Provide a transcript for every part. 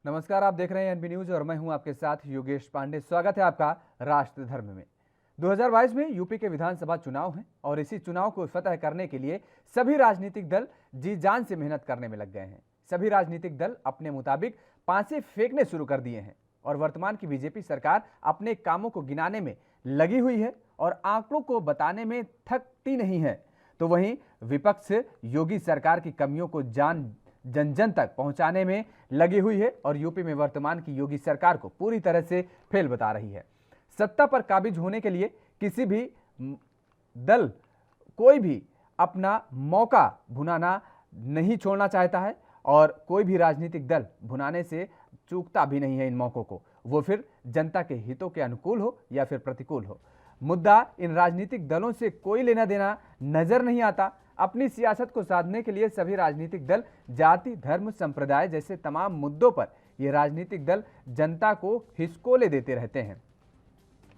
नमस्कार, आप देख रहे हैं एनबी न्यूज और मैं हूं आपके साथ योगेश पांडे। स्वागत है आपका राष्ट्र धर्म में। 2022 में यूपी के विधानसभा चुनाव हैं और इसी चुनाव को फतह करने के लिए सभी राजनीतिक दल जी जान से मेहनत करने में लग गए हैं। सभी राजनीतिक दल अपने मुताबिक पांसे फेंकने शुरू कर दिए हैं और वर्तमान की बीजेपी सरकार अपने कामों को गिनाने में लगी हुई है और आंकड़ों को बताने में थकती नहीं है। तो वहीं विपक्ष योगी सरकार की कमियों को जन जन तक पहुंचाने में लगी हुई है और यूपी में वर्तमान की योगी सरकार को पूरी तरह से फेल बता रही है। सत्ता पर काबिज होने के लिए किसी भी दल कोई भी अपना मौका भुनाना नहीं छोड़ना चाहता है और कोई भी राजनीतिक दल भुनाने से चूकता भी नहीं है इन मौकों को, वो फिर जनता के हितों के अनुकूल हो या फिर प्रतिकूल हो। मुद्दा इन राजनीतिक दलों से कोई लेना देना नजर नहीं आता। अपनी सियासत को साधने के लिए सभी राजनीतिक दल जाति, धर्म, संप्रदाय जैसे तमाम मुद्दों पर ये राजनीतिक दल जनता को हिसकोले देते रहते हैं।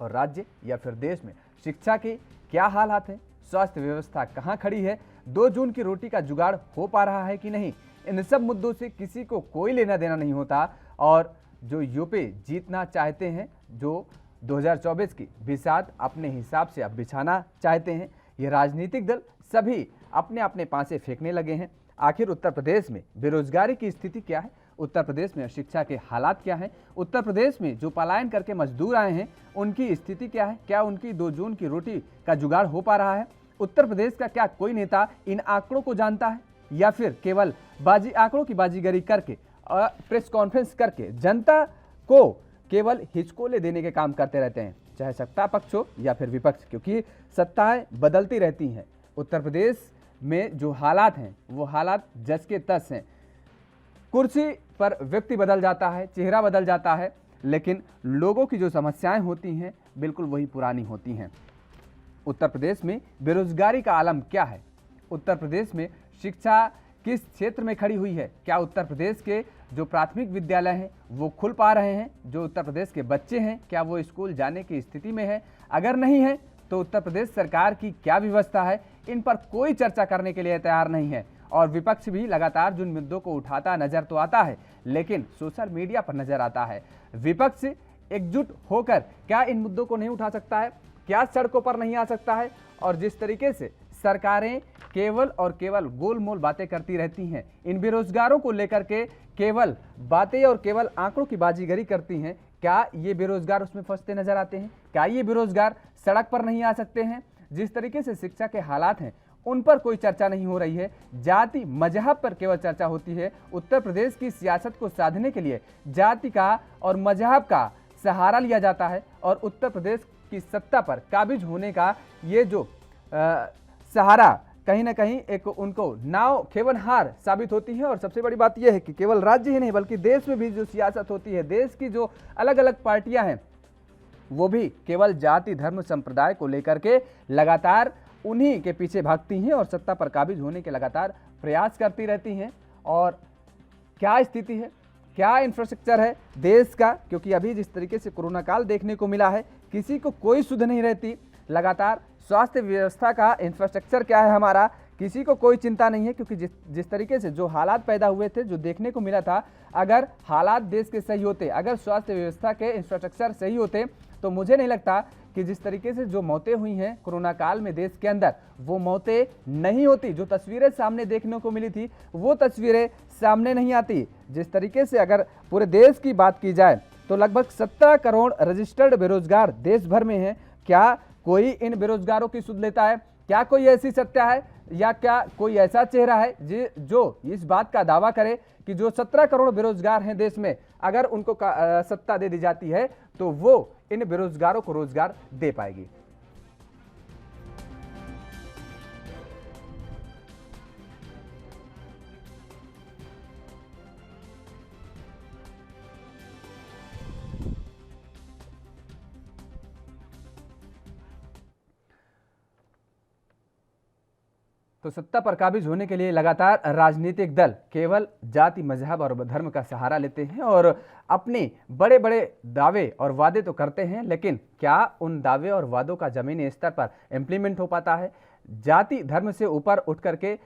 और राज्य या फिर देश में शिक्षा के क्या हालात हैं, स्वास्थ्य व्यवस्था कहां खड़ी है, 2 जून की रोटी का जुगाड़ हो पा रहा है कि नहीं, इन सब मुद्दों से किसी को कोई लेना देना नहीं होता। और जो यूपी जीतना चाहते हैं, जो 2024 की बिसात अपने हिसाब से अब बिछाना चाहते हैं, ये राजनीतिक दल सभी अपने अपने पासे फेंकने लगे हैं। आखिर उत्तर प्रदेश में बेरोजगारी की स्थिति क्या है, उत्तर प्रदेश में शिक्षा के हालात क्या हैं, उत्तर प्रदेश में जो पलायन करके मजदूर आए हैं उनकी स्थिति क्या है, क्या उनकी 2 जून की रोटी का जुगाड़ हो पा रहा है। उत्तर प्रदेश का क्या कोई नेता इन आंकड़ों को जानता है या फिर केवल आंकड़ों की बाजीगरी करके प्रेस कॉन्फ्रेंस करके जनता को केवल हिचकोले देने के काम करते रहते हैं, चाहे सत्ता पक्ष हो या फिर विपक्ष, क्योंकि सत्ताएं बदलती रहती हैं। उत्तर प्रदेश में जो हालात हैं वो हालात जस के तस हैं। कुर्सी पर व्यक्ति बदल जाता है, चेहरा बदल जाता है, लेकिन लोगों की जो समस्याएं होती हैं बिल्कुल वही पुरानी होती हैं। उत्तर प्रदेश में बेरोजगारी का आलम क्या है, उत्तर प्रदेश में शिक्षा किस क्षेत्र में खड़ी हुई है, क्या उत्तर प्रदेश के जो प्राथमिक विद्यालय हैं वो खुल पा रहे हैं, जो उत्तर प्रदेश के बच्चे हैं क्या वो स्कूल जाने की स्थिति में है, अगर नहीं है तो उत्तर प्रदेश सरकार की क्या व्यवस्था है, इन पर कोई चर्चा करने के लिए तैयार नहीं है। और विपक्ष भी लगातार जिन मुद्दों को उठाता नजर तो आता है लेकिन सोशल मीडिया पर नजर आता है। विपक्ष एकजुट होकर क्या इन मुद्दों को नहीं उठा सकता है, क्या सड़कों पर नहीं आ सकता है। और जिस तरीके से सरकारें केवल और केवल गोलमोल बातें करती रहती हैं, इन बेरोजगारों को लेकर के केवल बातें और केवल आंकड़ों की बाजीगरी करती हैं, क्या ये बेरोजगार उसमें फंसते नजर आते हैं, क्या ये बेरोजगार सड़क पर नहीं आ सकते हैं। जिस तरीके से शिक्षा के हालात हैं उन पर कोई चर्चा नहीं हो रही है, जाति मजहब पर केवल चर्चा होती है। उत्तर प्रदेश की सियासत को साधने के लिए जाति का और मजहब का सहारा लिया जाता है और उत्तर प्रदेश की सत्ता पर काबिज होने का ये जो सहारा कहीं ना कहीं एक उनको नाव खेवनहार साबित होती है। और सबसे बड़ी बात यह है कि केवल राज्य ही नहीं बल्कि देश में भी जो सियासत होती है, देश की जो अलग अलग पार्टियां हैं वो भी केवल जाति, धर्म, संप्रदाय को लेकर के लगातार उन्हीं के पीछे भागती हैं और सत्ता पर काबिज होने के लगातार प्रयास करती रहती हैं। और क्या स्थिति है, क्या इंफ्रास्ट्रक्चर है देश का, क्योंकि अभी जिस तरीके से कोरोना काल देखने को मिला है किसी को कोई सुध नहीं रहती। लगातार स्वास्थ्य व्यवस्था का इंफ्रास्ट्रक्चर क्या है हमारा, किसी को कोई चिंता नहीं है, क्योंकि जिस तरीके से जो हालात पैदा हुए थे, जो देखने को मिला था, अगर हालात देश के सही होते, अगर स्वास्थ्य व्यवस्था के इंफ्रास्ट्रक्चर सही होते तो मुझे नहीं लगता कि जिस तरीके से जो मौतें हुई हैं कोरोना काल में देश के अंदर, वो मौतें नहीं होती। जो तस्वीरें सामने देखने को मिली थी वो तस्वीरें सामने नहीं आती। जिस तरीके से अगर पूरे देश की बात की जाए तो लगभग 17 करोड़ रजिस्टर्ड बेरोजगार देश भर में हैं। क्या कोई इन बेरोजगारों की सुध लेता है, क्या कोई ऐसी सत्ता है या क्या कोई ऐसा चेहरा है जो इस बात का दावा करे कि जो 17 करोड़ बेरोजगार हैं देश में, अगर उनको सत्ता दे दी जाती है तो वो इन बेरोजगारों को रोजगार दे पाएगी। तो सत्ता पर काबिज होने के लिए लगातार राजनीतिक दल केवल जाति, मजहब और धर्म का सहारा लेते हैं और अपने बड़े बड़े दावे और वादे तो करते हैं, लेकिन क्या उन दावे और वादों का जमीनी स्तर पर इम्प्लीमेंट हो पाता है। जाति धर्म से ऊपर उठ करके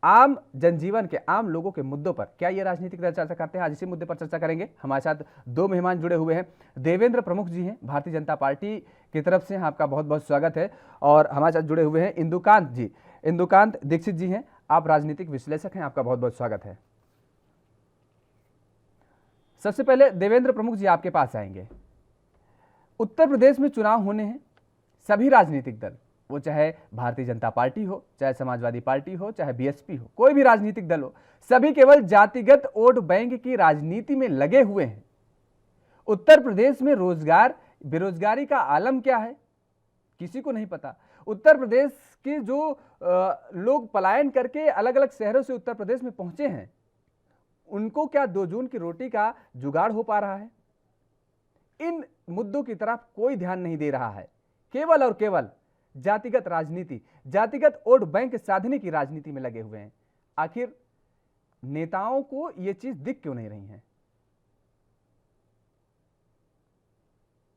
आम जनजीवन के, आम लोगों के मुद्दों पर क्या ये राजनीतिक दल चर्चा करते हैं, आज इसी मुद्दे पर चर्चा करेंगे। हमारे साथ दो मेहमान जुड़े हुए हैं। देवेंद्र प्रमुख जी हैं, भारतीय जनता पार्टी की तरफ से, आपका बहुत बहुत स्वागत है। और हमारे साथ जुड़े हुए हैं इंदुकांत जी, इंदुकांत दीक्षित जी हैं, आप राजनीतिक विश्लेषक हैं, आपका बहुत बहुत स्वागत है। सबसे पहले देवेंद्र प्रमुख जी आपके पास आएंगे। उत्तर प्रदेश में चुनाव होने हैं, सभी राजनीतिक दल, वो चाहे भारतीय जनता पार्टी हो, चाहे समाजवादी पार्टी हो, चाहे बीएसपी हो, कोई भी राजनीतिक दल हो, सभी केवल जातिगत वोट बैंक की राजनीति में लगे हुए हैं। उत्तर प्रदेश में रोजगार, बेरोजगारी का आलम क्या है किसी को नहीं पता। उत्तर प्रदेश के जो लोग पलायन करके अलग अलग शहरों से उत्तर प्रदेश में पहुंचे हैं, उनको क्या 2 जून की रोटी का जुगाड़ हो पा रहा है? इन मुद्दों की तरफ कोई ध्यान नहीं दे रहा है। केवल और केवल जातिगत राजनीति, जातिगत वोट बैंक साधने की राजनीति में लगे हुए हैं। आखिर नेताओं को यह चीज दिख क्यों नहीं रही है?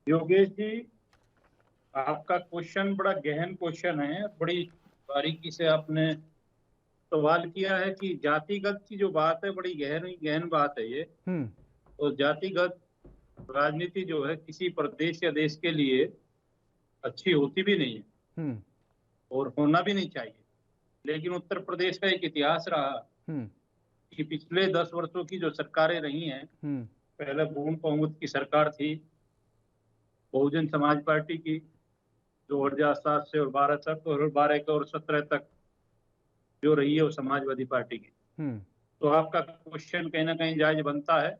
योगेश जी, आपका क्वेश्चन बड़ा गहन क्वेश्चन है। बड़ी बारीकी से आपने सवाल किया है कि जातिगत की जो बात है, बड़ी गहन बात है ये। तो जातिगत राजनीति जो है किसी प्रदेश या देश के लिए अच्छी होती भी नहीं है और होना भी नहीं चाहिए। लेकिन उत्तर प्रदेश का एक इतिहास रहा कि पिछले 10 वर्षों की जो सरकारें रही हैं, पहले पूर्ण बहुमत की सरकार थी बहुजन समाज पार्टी की, 2007 से और 12 तक, और 12 और 17 तक जो रही है वो समाजवादी पार्टी की। तो आपका क्वेश्चन कहीं ना कहीं जायज बनता है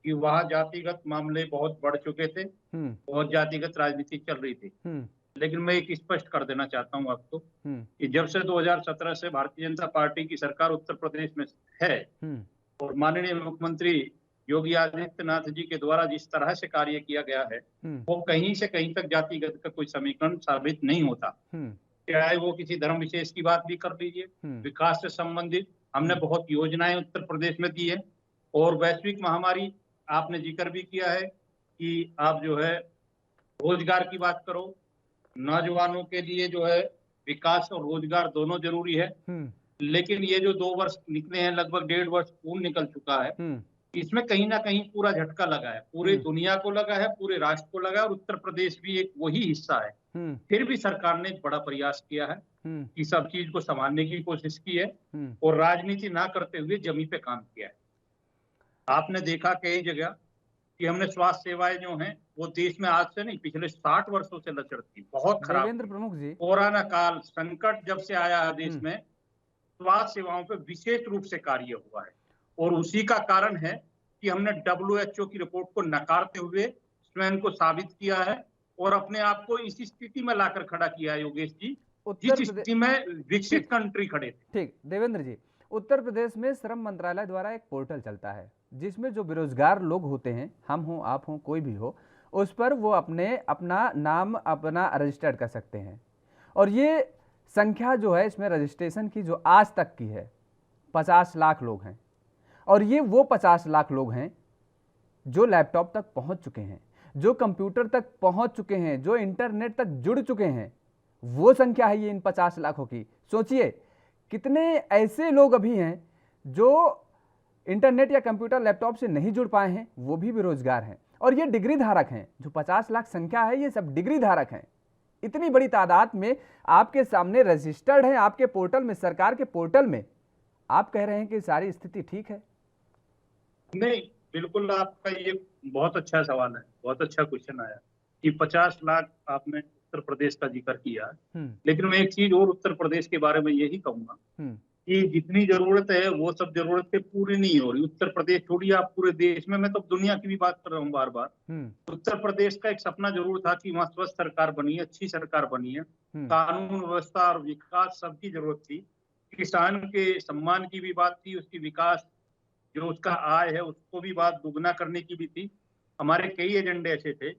कि वहां जातिगत मामले बहुत बढ़ चुके थे, बहुत जातिगत राजनीति चल रही थी। लेकिन मैं एक स्पष्ट कर देना चाहता हूं आपको कि जब से 2017 से भारतीय जनता पार्टी की सरकार उत्तर प्रदेश में है और माननीय मुख्यमंत्री योगी आदित्यनाथ जी के द्वारा जिस तरह से कार्य किया गया है, वो कहीं से कहीं तक जातिगत का कोई समीकरण साबित नहीं होता। चाहे वो किसी धर्म विशेष की बात भी कर लीजिए, विकास से संबंधित हमने बहुत योजनाएं उत्तर प्रदेश में दी है। और वैश्विक महामारी आपने जिक्र भी किया है कि आप जो है रोजगार की बात करो, नौजवानों के लिए जो है विकास और रोजगार दोनों जरूरी है। लेकिन ये जो 2 वर्ष निकले हैं, लगभग 1.5 वर्ष पूर्ण निकल चुका है, इसमें कहीं ना कहीं पूरा झटका लगा है, पूरे दुनिया को लगा है, पूरे राष्ट्र को लगा है, और उत्तर प्रदेश भी एक वही हिस्सा है। फिर भी सरकार ने एक बड़ा प्रयास किया है कि सब चीज को संभालने की कोशिश की है और राजनीति ना करते हुए जमीन पे काम किया है। आपने देखा कई जगह कि हमने स्वास्थ्य सेवाएं जो हैं वो देश में आज से नहीं, पिछले 60 वर्षों से लचर थी, बहुत खराब। देवेंद्र प्रमुख जी, कोरोना काल संकट जब से आया है देश में, स्वास्थ्य सेवाओं पे विशेष रूप से कार्य हुआ है और उसी का कारण है कि हमने WHO की रिपोर्ट को नकारते हुए स्वयं को साबित किया है और अपने आप को इस स्थिति में लाकर खड़ा किया है। योगेश जी, जिस स्थिति में विकसित कंट्री खड़े थे। ठीक, देवेंद्र जी, उत्तर प्रदेश में श्रम मंत्रालय द्वारा एक पोर्टल चलता है जिसमें जो बेरोजगार लोग होते हैं, हम हो, आप हो, कोई भी हो, उस पर वो अपना नाम अपना रजिस्टर्ड कर सकते हैं। और ये संख्या जो है इसमें रजिस्ट्रेशन की जो आज तक की है 50 लाख लोग हैं। और ये वो 50 लाख लोग हैं जो लैपटॉप तक पहुंच चुके हैं, जो कंप्यूटर तक पहुंच चुके हैं, जो इंटरनेट तक जुड़ चुके हैं। वो संख्या है ये इन 50 लाखों की। सोचिए कितने ऐसे लोग अभी हैं जो इंटरनेट या कंप्यूटर लैपटॉप से नहीं जुड़ पाए हैं, वो भी बेरोजगार हैं। और ये डिग्री धारक हैं, जो 50 लाख संख्या है ये सब डिग्री धारक हैं। इतनी बड़ी तादाद में आपके सामने रजिस्टर्ड है, आपके पोर्टल में, सरकार के पोर्टल में। आप कह रहे हैं कि सारी स्थिति ठीक है? नहीं, बिल्कुल आपका ये बहुत अच्छा सवाल है, बहुत अच्छा क्वेश्चन आया कि 50 लाख आपने उत्तर प्रदेश का जिक्र किया। लेकिन मैं एक चीज और उत्तर प्रदेश के बारे में यही कहूंगा कि जितनी जरूरत है वो सब जरूरतें पूरी नहीं हो रही। उत्तर प्रदेश छोड़िए, आप पूरे देश में, मैं तो दुनिया की भी बात कर रहा हूँ बार बार। उत्तर प्रदेश का एक सपना जरूर था कि वहाँ स्वस्थ सरकार बनी है, अच्छी सरकार बनी है, कानून व्यवस्था और विकास सबकी जरूरत थी। किसान के सम्मान की भी बात थी, उसकी विकास जो उसका आय है उसको भी बात दुगना करने की भी थी। हमारे कई एजेंडे ऐसे थे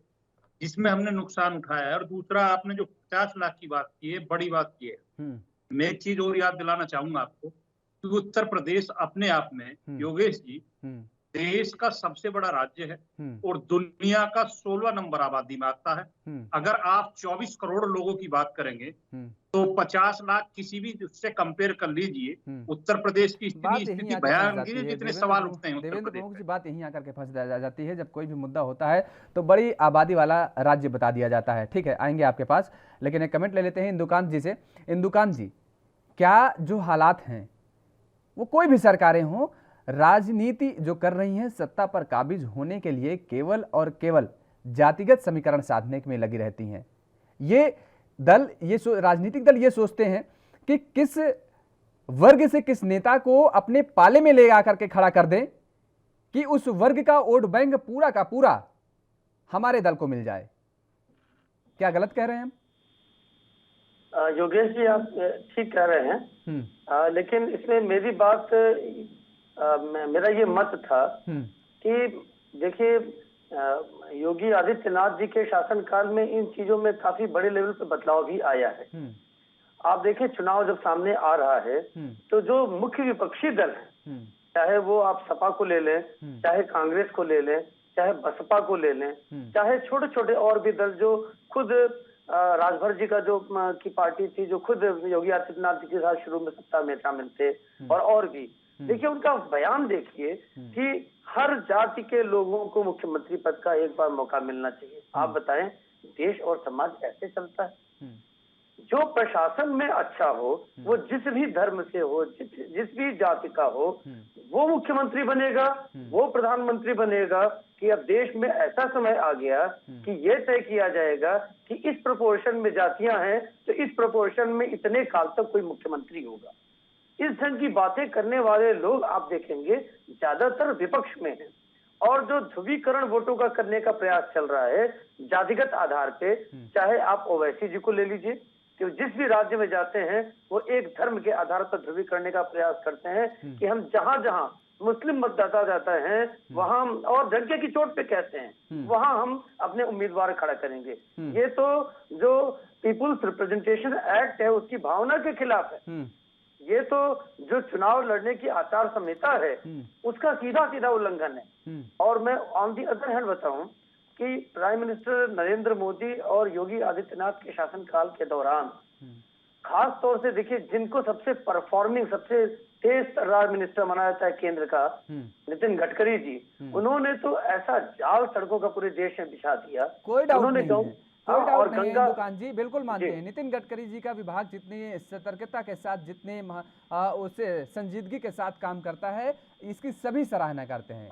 जिसमें हमने नुकसान उठाया है। और दूसरा, आपने जो 50 लाख की बात की है, बड़ी बात की है। मैं एक चीज और याद दिलाना चाहूंगा आपको कि उत्तर प्रदेश अपने आप में, योगेश जी, देश का सबसे बड़ा राज्य है और दुनिया का 16वां नंबर आबादी में आता है। अगर आप 24 करोड़ लोगों की बात करेंगे तो 50 लाख किसी भी उससे कंपेयर कर लीजिए। उत्तर प्रदेश की बात यहीं स्थिति आके फंस भयानक है, जाती है जितने सवाल उठते हैं उत्तर देवेंद्र प्रदेश प्रमुख जी, में। बात यहीं आकर के फंस जाती है। जब कोई भी मुद्दा होता है तो बड़ी आबादी वाला राज्य बता दिया जाता है। ठीक है, आएंगे आपके पास, लेकिन एक कमेंट ले लेते हैं इंदुकांत जी से। इंदुकांत जी, क्या जो हालात हैं वो कोई भी सरकारें हों, राजनीति जो कर रही हैं सत्ता पर काबिज होने के लिए केवल और केवल जातिगत समीकरण साधने में लगी रहती हैं। ये दल, राजनीतिक दल ये सोचते हैं कि किस वर्ग से किस नेता को अपने पाले में ले आकर के खड़ा कर दें कि उस वर्ग का वोट बैंक पूरा का पूरा हमारे दल को मिल जाए। क्या गलत कह रहे हैं हम? योगेश जी, आप ठीक कह रहे हैं। लेकिन इसमें मेरी बात, मेरा ये मत था कि देखिए, योगी आदित्यनाथ जी के शासनकाल में इन चीजों में काफी बड़े लेवल पे बदलाव भी आया है। आप देखें, चुनाव जब सामने आ रहा है तो जो मुख्य विपक्षी दल है, चाहे वो आप सपा को ले लें, चाहे कांग्रेस को ले लें, चाहे बसपा को ले लें, चाहे छोटे छोटे और भी दल जो खुद राजभर जी का जो की पार्टी थी, जो खुद योगी आदित्यनाथ जी के साथ शुरू में सत्ता में शामिल थे, और भी देखिए उनका बयान देखिए कि हर जाति के लोगों को मुख्यमंत्री पद का एक बार मौका मिलना चाहिए। आप बताएं, देश और समाज ऐसे चलता है? जो प्रशासन में अच्छा हो, वो जिस भी धर्म से हो, जिस भी जाति का हो, वो मुख्यमंत्री बनेगा, वो प्रधानमंत्री बनेगा। कि अब देश में ऐसा समय आ गया कि ये तय किया जाएगा कि इस प्रोपोर्शन में जातियां हैं तो इस प्रोपोर्शन में इतने काल तक कोई मुख्यमंत्री होगा। इस ढंग की बातें करने वाले लोग आप देखेंगे ज्यादातर विपक्ष में हैं। और जो ध्रुवीकरण वोटों का करने का प्रयास चल रहा है जातिगत आधार पे, चाहे आप ओवैसी जी को ले लीजिए, कि जिस भी राज्य में जाते हैं वो एक धर्म के आधार पर ध्रुवी करने का प्रयास करते हैं कि हम जहां जहां मुस्लिम मतदाता जाता है वहां, और धनके की चोट पे कहते हैं, वहां हम अपने उम्मीदवार खड़ा करेंगे। ये तो जो पीपुल्स रिप्रेजेंटेशन एक्ट है उसकी भावना के खिलाफ है। ये तो जो चुनाव लड़ने की आचार संहिता है उसका सीधा सीधा उल्लंघन है। और मैं ऑन दी अदर हैंड बताऊं कि प्राइम मिनिस्टर नरेंद्र मोदी और योगी आदित्यनाथ के शासनकाल के दौरान खास तौर से देखिए, जिनको सबसे परफॉर्मिंग, सबसे तेज तर्रार मिनिस्टर माना जाता है केंद्र का, नितिन गडकरी जी, उन्होंने तो ऐसा जाल सड़कों का पूरे देश में बिछा दिया। कोई डाउट नहीं है, कोई डाउट नहीं है दुकान जी, बिल्कुल मानते हैं। नितिन गडकरी जी का विभाग जितनी सतर्कता के साथ, जितने उसे संजीदगी के साथ काम करता है, इसकी सभी सराहना करते हैं।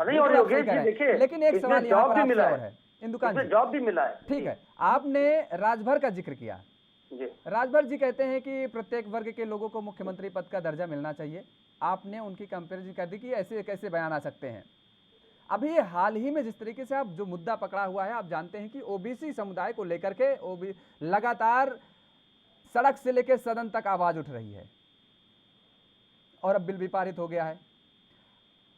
लेकिन एक सवाल यहाँ पर आपसे और है इंदुकान जी, जॉब भी मिला है। ठीक है, आपने राजभर का जिक्र किया। राजभर जी कहते हैं कि प्रत्येक वर्ग के लोगों को मुख्यमंत्री पद का दर्जा मिलना चाहिए। आपने उनकी कंपैरिजन कर दी कि ऐसे कैसे बयान आ सकते हैं। अभी हाल ही में जिस तरीके से आप जो मुद्दा पकड़ा हुआ है, आप जानते हैं कि ओबीसी समुदाय को लेकर के लगातार सड़क से लेकर सदन तक आवाज उठ रही है और अब बिल भी पारित हो गया है।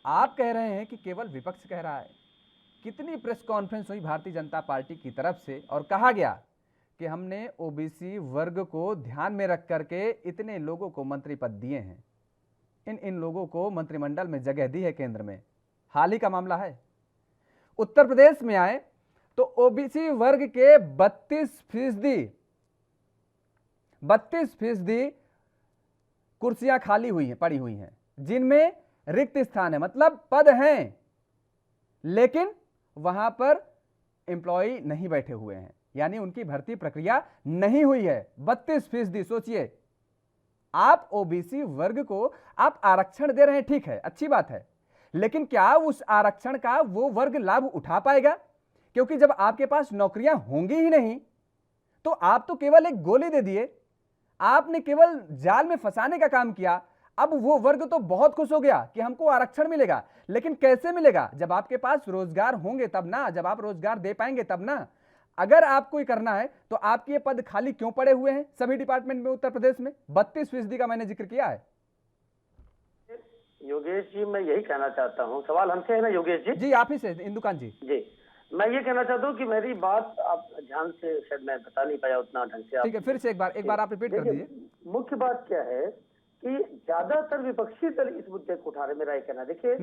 आप कह रहे हैं कि केवल विपक्ष कह रहा है। कितनी प्रेस कॉन्फ्रेंस हुई भारतीय जनता पार्टी की तरफ से और कहा गया कि हमने ओबीसी वर्ग को ध्यान में रख करके इतने लोगों को मंत्री पद दिए हैं, इन लोगों को मंत्रिमंडल में जगह दी है केंद्र में। हाल ही का मामला है। उत्तर प्रदेश में आए तो ओबीसी वर्ग के 32% कुर्सियां खाली हुई हैं, पड़ी हुई हैं, जिनमें रिक्त स्थान है, मतलब पद हैं लेकिन वहां पर एम्प्लॉय नहीं बैठे हुए हैं, यानी उनकी भर्ती प्रक्रिया नहीं हुई है। 32%। सोचिए, आप ओबीसी वर्ग को आप आरक्षण दे रहे हैं, ठीक है, अच्छी बात है, लेकिन क्या उस आरक्षण का वो वर्ग लाभ उठा पाएगा? क्योंकि जब आपके पास नौकरियां होंगी ही नहीं तो आप तो केवल एक गोली दे दिए, आपने केवल जाल में फंसाने का काम किया। अब वो वर्ग तो बहुत खुश हो गया कि हमको आरक्षण मिलेगा, लेकिन कैसे मिलेगा? जब आपके पास रोजगार होंगे तब ना, जब आप रोजगार दे पाएंगे तब ना। अगर आपको ये करना है तो आपके ये पद खाली क्यों पड़े हुए हैं सभी डिपार्टमेंट में उत्तर प्रदेश में? 32% का मैंने जिक्र किया है। योगेश जी, मैं यही कहना चाहता हूँ, सवाल हमसे है ना योगेश जी? जी, आप ही से इंदुकान जी। जी, मैं ये कहना चाहता हूँ कि मेरी बात आप ध्यान से, शायद मैं बता नहीं पाया उतना ढंग से। ठीक है, फिर से एक बार आप रिपीट कर दीजिए। मुख्य बात क्या है कि ज्यादातर विपक्षी दल इस मुद्दे को उठा रहे। मेरा ये कहना, देखिए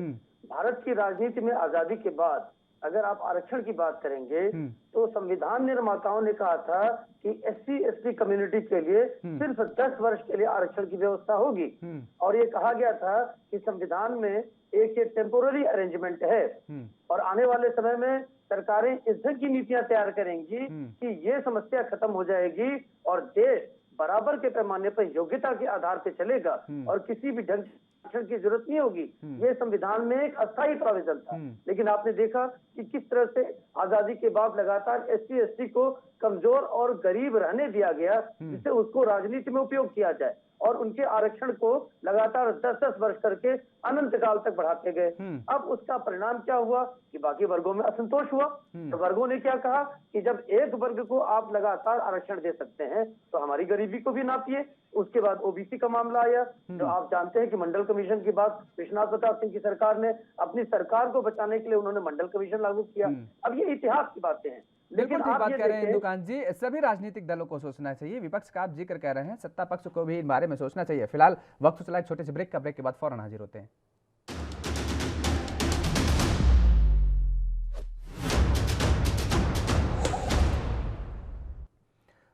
भारत की राजनीति में आजादी के बाद अगर आप आरक्षण की बात करेंगे तो संविधान निर्माताओं ने कहा था कि SC ST कम्युनिटी के लिए सिर्फ 10 वर्ष के लिए आरक्षण की व्यवस्था होगी, और ये कहा गया था कि संविधान में एक ये टेम्पोररी अरेंजमेंट है और आने वाले समय में सरकारें इस ढंग की नीतियां तैयार करेंगी कि ये समस्या खत्म हो जाएगी और देश बराबर के पैमाने पर योग्यता के आधार पर चलेगा और किसी भी ढंग आरक्षण की जरूरत नहीं होगी। ये संविधान में एक अस्थायी प्रोविजन था, लेकिन आपने देखा कि किस तरह से आजादी के बाद लगातार SC ST को कमजोर और गरीब रहने दिया गया, जिससे उसको राजनीति में उपयोग किया जाए और उनके आरक्षण को लगातार 10-10 वर्ष करके अनंत काल तक बढ़ाते गए। अब उसका परिणाम क्या हुआ कि बाकी वर्गों में असंतोष हुआ। तो वर्गों ने क्या कहा कि जब एक वर्ग को आप लगातार आरक्षण दे सकते हैं तो हमारी गरीबी को भी नापिए। उसके बाद OBC का मामला आया, जो आप जानते हैं कि मंडल कमीशन की बात विश्वनाथ प्रताप सिंह की सरकार ने अपनी सरकार को बचाने के लिए उन्होंने मंडल कमीशन लागू किया। अब ये इतिहास की बातें हैं। बिल्कुल ठीक बात कह रहे हैं दुकान जी, सभी राजनीतिक दलों को सोचना चाहिए। विपक्ष का आप जिक्र कह रहे हैं, सत्ता पक्ष को भी इन बारे में सोचना चाहिए। फिलहाल वक्त चला एक छोटे से ब्रेक का, ब्रेक के बाद फौरन हाजिर होते हैं।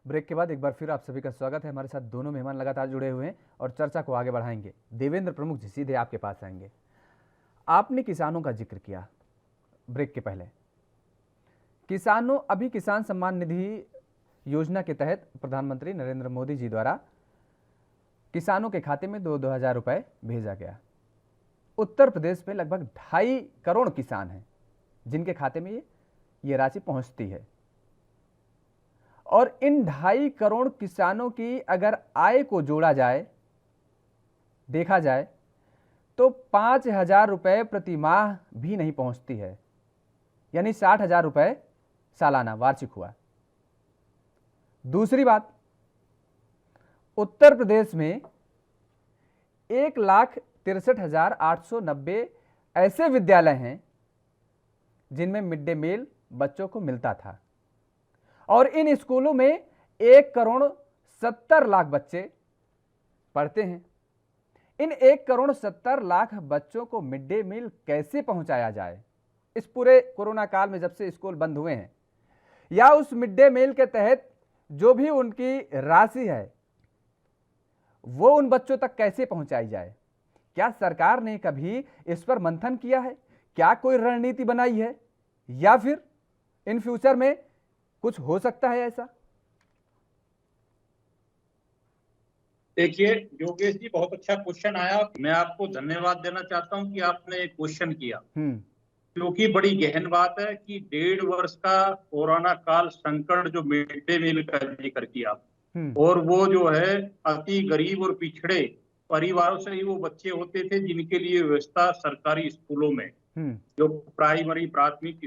ब्रेक के बाद एक बार फिर आप सभी का स्वागत है। हमारे साथ दोनों मेहमान लगातार जुड़े हुए हैं और चर्चा को आगे बढ़ाएंगे। देवेंद्र प्रमुख जी, सीधे आपके पास आएंगे। आपने किसानों का जिक्र किया ब्रेक के पहले। किसानों, अभी किसान सम्मान निधि योजना के तहत प्रधानमंत्री नरेंद्र मोदी जी द्वारा किसानों के खाते में 2-2 हज़ार रुपए भेजा गया। उत्तर प्रदेश में लगभग 2.5 करोड़ किसान हैं जिनके खाते में ये राशि पहुंचती है, और इन 2.5 करोड़ किसानों की अगर आय को जोड़ा जाए, देखा जाए तो 5,000 रुपए प्रति माह भी नहीं पहुंचती है, यानी 60,000 रुपए सालाना वार्षिक हुआ। दूसरी बात, उत्तर प्रदेश में 1,63,890 ऐसे विद्यालय हैं जिनमें मिड डे मील बच्चों को मिलता था, और इन स्कूलों में 1,70,00,000 बच्चे पढ़ते हैं। इन 1,70,00,000 बच्चों को मिड डे मील कैसे पहुंचाया जाए इस पूरे कोरोना काल में, जब से स्कूल बंद हुए हैं, या उस मिड डे मील के तहत जो भी उनकी राशि है वो उन बच्चों तक कैसे पहुंचाई जाए? क्या सरकार ने कभी इस पर मंथन किया है? क्या कोई रणनीति बनाई है, या फिर इन फ्यूचर में कुछ हो सकता है ऐसा? देखिए योगेश जी, बहुत अच्छा क्वेश्चन आया। मैं आपको धन्यवाद देना चाहता हूं कि आपने एक क्वेश्चन किया, क्योंकि बड़ी गहन बात है कि 1.5 वर्ष का कोरोना काल संकट जो मिड डे मील का जिक्र किया, और वो जो है अति गरीब और पिछड़े परिवारों से ही वो बच्चे होते थे जिनके लिए व्यवस्था सरकारी स्कूलों में जो प्राइमरी प्राथमिक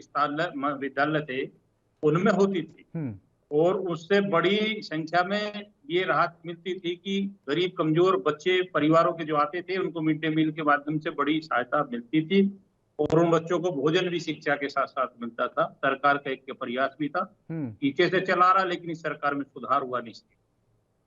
विद्यालय थे उनमें होती थी, और उससे बड़ी संख्या में ये राहत मिलती थी कि गरीब कमजोर बच्चे परिवारों के जो आते थे उनको मिड डे मील के माध्यम से बड़ी सहायता मिलती थी, और उन बच्चों को भोजन भी शिक्षा के साथ साथ मिलता था। सरकार का एक प्रयास भी था, पीछे से चला रहा, लेकिन इस सरकार में सुधार हुआ नहीं।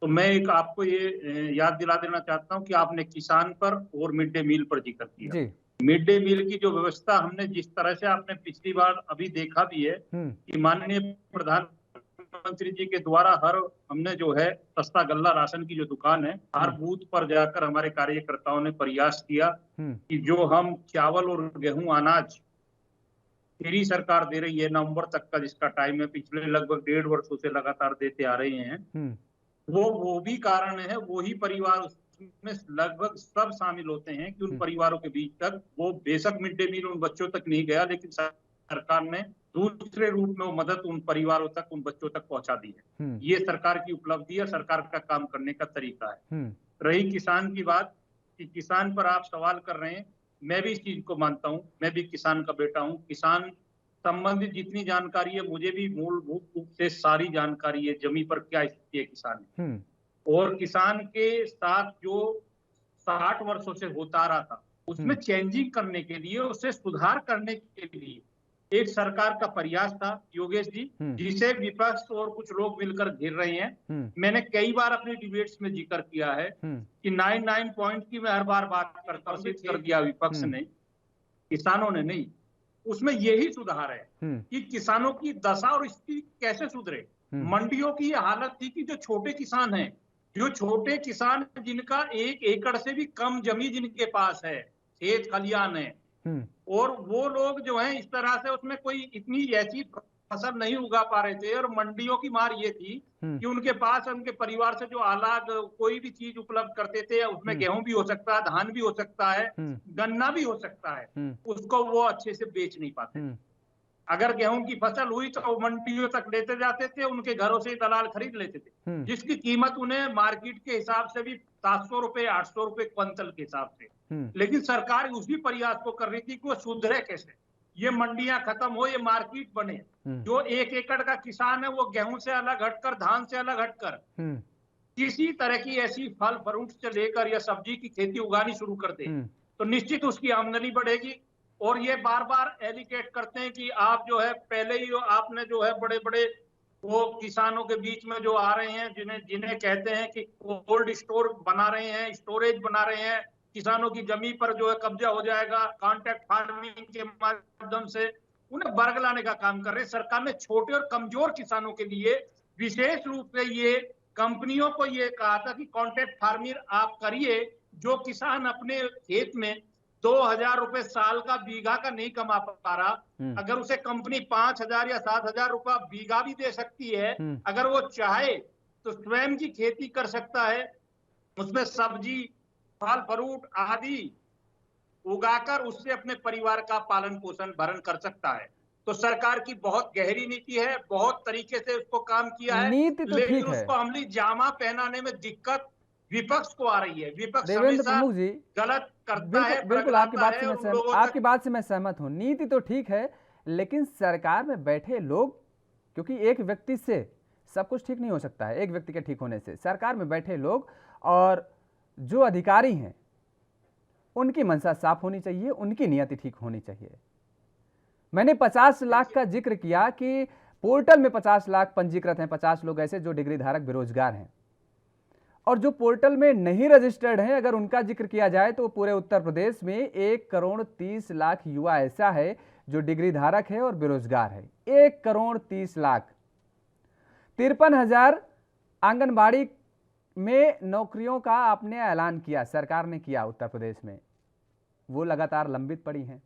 तो मैं एक आपको ये याद दिला देना चाहता हूं कि आपने किसान पर और मिड डे मील पर जिक्र किया। मिड डे मील की जो व्यवस्था हमने जिस तरह से आपने पिछली बार अभी देखा भी है कि माननीय प्रधानमंत्री जी के द्वारा हमने जो है सस्ता गल्ला राशन की जो दुकान है, हर बूथ पर जाकर हमारे कार्यकर्ताओं ने प्रयास किया कि जो हम चावल और गेहूं अनाज फ्री सरकार दे रही है नवंबर तक का, जिसका टाइम है, पिछले लगभग 1.5 वर्षों से लगातार देते आ रहे हैं, वो भी कारण है। वही परिवार उसमें लगभग सब शामिल होते हैं कि उन परिवारों के बीच तक वो बेशक मिड डे मील उन बच्चों तक नहीं गया, लेकिन सरकार ने दूसरे रूप में वो मदद उन परिवारों तक, उन बच्चों तक पहुंचा दी है। ये सरकार की उपलब्धि है, सरकार का काम करने का तरीका है। रही किसान की बात, कि किसान पर आप सवाल कर रहे हैं, मैं भी इस चीज को मानता हूं, मैं भी किसान का बेटा हूं। किसान संबंधित जितनी जानकारी है मुझे भी मूलभूत रूप से सारी जानकारी है, जमीन पर क्या स्थिति है किसान है। और किसान के साथ जो 60 वर्षों से होता रहा था उसमें चेंजिंग करने के लिए, उससे सुधार करने के लिए एक सरकार का प्रयास था योगेश जी, जिसे विपक्ष और कुछ लोग मिलकर घेर रहे हैं। मैंने कई बार अपनी डिबेट्स में जिक्र किया है कि 99 पॉइंट की मैं हर बार बात करता हूँ, कर दिया विपक्ष ने, किसानों ने नहीं। उसमें यही सुधार है कि किसानों की दशा और स्थिति कैसे सुधरे। मंडियों की ये हालत थी कि जो छोटे किसान हैं, जो छोटे किसान जिनका 1 एकड़ से भी कम जमीन जिनके पास है, खेत खलियान है, और वो लोग जो है इस तरह से उसमें कोई इतनी ऐसी फसल नहीं उगा पा रहे थे। और मंडियों की मार ये थी कि उनके पास उनके परिवार से जो अलग कोई भी चीज उपलब्ध करते थे, उसमें गेहूं भी हो सकता है, धान भी हो सकता है, गन्ना भी हो सकता है, उसको वो अच्छे से बेच नहीं पाते। अगर गेहूं की फसल हुई तो मंडियों तक लेते जाते थे, उनके घरों से दलाल खरीद लेते थे, जिसकी कीमत उन्हें मार्केट के हिसाब से भी 700 रुपए 800 रुपए क्विंटल के हिसाब से। लेकिन सरकार उसी प्रयास को कर रही थी कि वो सुधरे कैसे, ये मंडियां खत्म हो, ये मार्केट बने। जो 1 एकड़ का किसान है वो गेहूं से अलग हटकर, धान से अलग हटकर किसी तरह की ऐसी फल फ्रूट से लेकर या सब्जी की खेती उगानी शुरू कर दे तो निश्चित उसकी आमदनी बढ़ेगी। और ये बार बार एलिगेट करते हैं कि आप जो है पहले ही आपने जो है बड़े बड़े वो किसानों के बीच में जो आ रहे हैं, जिन्हें कहते हैं कि कोल्ड स्टोर बना रहे हैं, स्टोरेज बना रहे हैं, किसानों की जमीन पर जो है कब्जा हो जाएगा, कॉन्ट्रैक्ट फार्मिंग के माध्यम से उन्हें वर्ग लाने का काम कर रहे हैं। सरकार ने छोटे और कमजोर किसानों के लिए विशेष रूप से ये कंपनियों को ये कहा था कि कॉन्ट्रैक्ट फार्मिंग आप करिए। जो किसान अपने खेत में 2000 रुपए साल का बीघा का नहीं कमा पा रहा, अगर उसे कंपनी 5000 या 7000 रुपया बीघा भी दे सकती है, अगर वो चाहे तो स्वयं की खेती कर सकता है, उसमें सब्जी फल फ्रूट आदि उगाकर उससे अपने परिवार का पालन पोषण भरण कर सकता है। तो सरकार की बहुत गहरी नीति है, बहुत तरीके से उसको काम किया है, नीति तो लेकिन ठीक है, उसको अमली जामा पहनाने में दिक्कत विपक्ष को आ रही है। विपक्ष देवेंद्र प्रमुख जी गलत करता है, बिल्कुल आपकी बात से मैं सहमत हूं। नीति तो ठीक है, लेकिन सरकार में बैठे लोग, क्योंकि एक व्यक्ति से सब कुछ ठीक नहीं हो सकता है, एक व्यक्ति के ठीक होने से। सरकार में बैठे लोग और जो अधिकारी हैं उनकी मंशा साफ होनी चाहिए, उनकी नियति ठीक होनी चाहिए। मैंने 50 लाख का जिक्र किया कि पोर्टल में 50 लाख पंजीकृत हैं, 50 लोग ऐसे जो डिग्री धारक बेरोजगार हैं, और जो पोर्टल में नहीं रजिस्टर्ड हैं, अगर उनका जिक्र किया जाए तो पूरे उत्तर प्रदेश में 1,30,00,000 युवा ऐसा है जो डिग्री धारक है और बेरोजगार है। 1,30,00,000। 53,000 आंगनबाड़ी में नौकरियों का आपने ऐलान किया, सरकार ने किया उत्तर प्रदेश में, वो लगातार लंबित पड़ी हैं,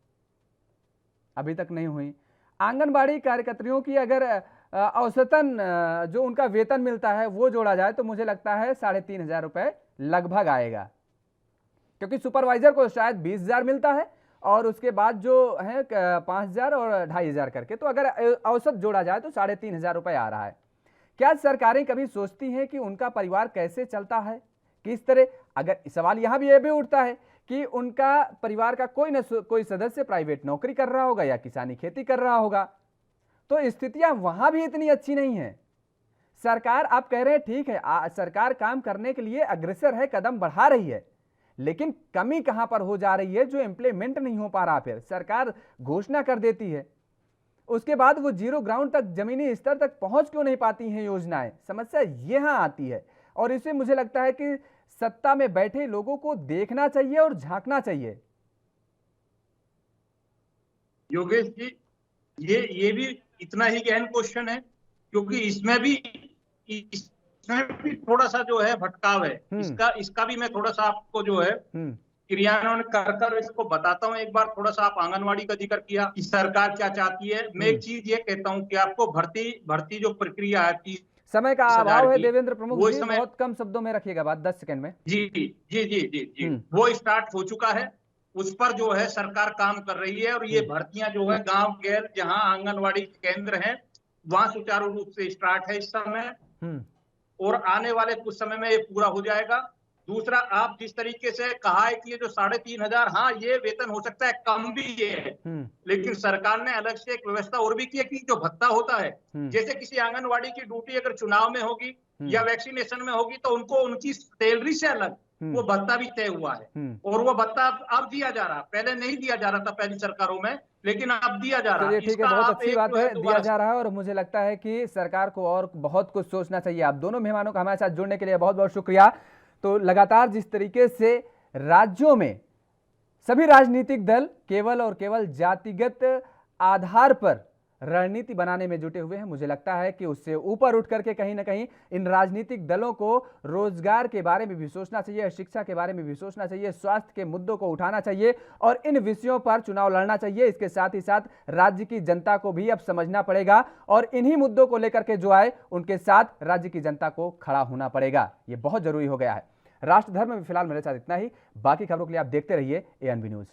अभी तक नहीं हुई। आंगनबाड़ी कार्यकर्तियों की अगर औसतन जो उनका वेतन मिलता है वो जोड़ा जाए तो मुझे लगता है 3,500 रुपए लगभग आएगा, क्योंकि सुपरवाइजर को शायद 20,000 मिलता है और उसके बाद जो है 5,000 और 2,500 करके, तो अगर औसत जोड़ा जाए तो 3,500 रुपए आ रहा है। क्या सरकारें कभी सोचती हैं कि उनका परिवार कैसे चलता है, किस तरह? अगर सवाल यहां भी यह भी उठता है कि उनका परिवार का कोई न कोई सदस्य प्राइवेट नौकरी कर रहा होगा या किसानी खेती कर रहा होगा, तो स्थितियां वहां भी इतनी अच्छी नहीं है। सरकार, आप कह रहे हैं ठीक है, सरकार काम करने के लिए अग्रसर है, कदम बढ़ा रही है, लेकिन कमी कहां पर हो जा रही है जो इंप्लीमेंट नहीं हो पा रहा। फिर सरकार घोषणा कर देती है, उसके बाद वो जीरो ग्राउंड तक, जमीनी स्तर तक पहुंच क्यों नहीं पाती हैं योजनाएं? समस्या यहां आती है, और इसे मुझे लगता है कि सत्ता में बैठे लोगों को देखना चाहिए और झांकना चाहिए। योगेश जी, ये भी इतना ही गहन क्वेश्चन है, क्योंकि इसमें भी थोड़ा सा जो है भटकाव है। इसका भी मैं थोड़ा सा आपको जो है क्रियान्वयन कर इसको बताता हूँ। एक बार थोड़ा सा आप आंगनवाड़ी का जिक्र किया कि सरकार क्या चाहती है। मैं एक चीज ये कहता हूँ कि आपको भर्ती जो प्रक्रिया है, समय का अभाव है देवेंद्र प्रमुख जी, बहुत कम शब्दों में रखिएगा बात, 10 सेकंड में। जी जी जी जी जी जी वो स्टार्ट हो चुका है, उस पर जो है सरकार काम कर रही है, और ये भर्तियां जो है गांव गैर जहां आंगनवाड़ी केंद्र हैं वहां सुचारू रूप से स्टार्ट है इस समय, और आने वाले कुछ समय में ये पूरा हो जाएगा। दूसरा, आप जिस तरीके से कहा है कि ये जो 3,500, हाँ ये वेतन हो सकता है कम भी ये है, लेकिन सरकार ने अलग से एक व्यवस्था और भी की है कि जो भत्ता होता है, जैसे किसी आंगनवाड़ी की ड्यूटी अगर चुनाव में होगी या वैक्सीनेशन में होगी तो उनको उनकी सैलरी से अलग वो भत्ता भी तय हुआ है और वो भत्ता अब दिया जा रहा है, पहले नहीं दिया जा रहा था पहली सरकारों में, लेकिन अब दिया जा रहा है। ठीक है, बहुत अच्छी बात है, दिया जा रहा है और मुझे लगता है कि सरकार को और बहुत कुछ सोचना चाहिए। आप दोनों मेहमानों का हमारे साथ जुड़ने के लिए बहुत बहुत शुक्रिया। तो लगातार जिस तरीके से राज्यों में सभी राजनीतिक दल केवल और केवल जातिगत आधार पर रणनीति बनाने में जुटे हुए हैं, मुझे लगता है कि उससे ऊपर उठ करके कहीं ना कहीं इन राजनीतिक दलों को रोजगार के बारे में भी सोचना चाहिए, शिक्षा के बारे में भी सोचना चाहिए, स्वास्थ्य के मुद्दों को उठाना चाहिए और इन विषयों पर चुनाव लड़ना चाहिए। इसके साथ ही साथ राज्य की जनता को भी अब समझना पड़ेगा और इन्हीं मुद्दों को लेकर के जो आए उनके साथ राज्य की जनता को खड़ा होना पड़ेगा। ये बहुत जरूरी हो गया है। राष्ट्र धर्म में फिलहाल मेरे साथ इतना ही। बाकी खबरों के लिए आप देखते रहिए ANB न्यूज।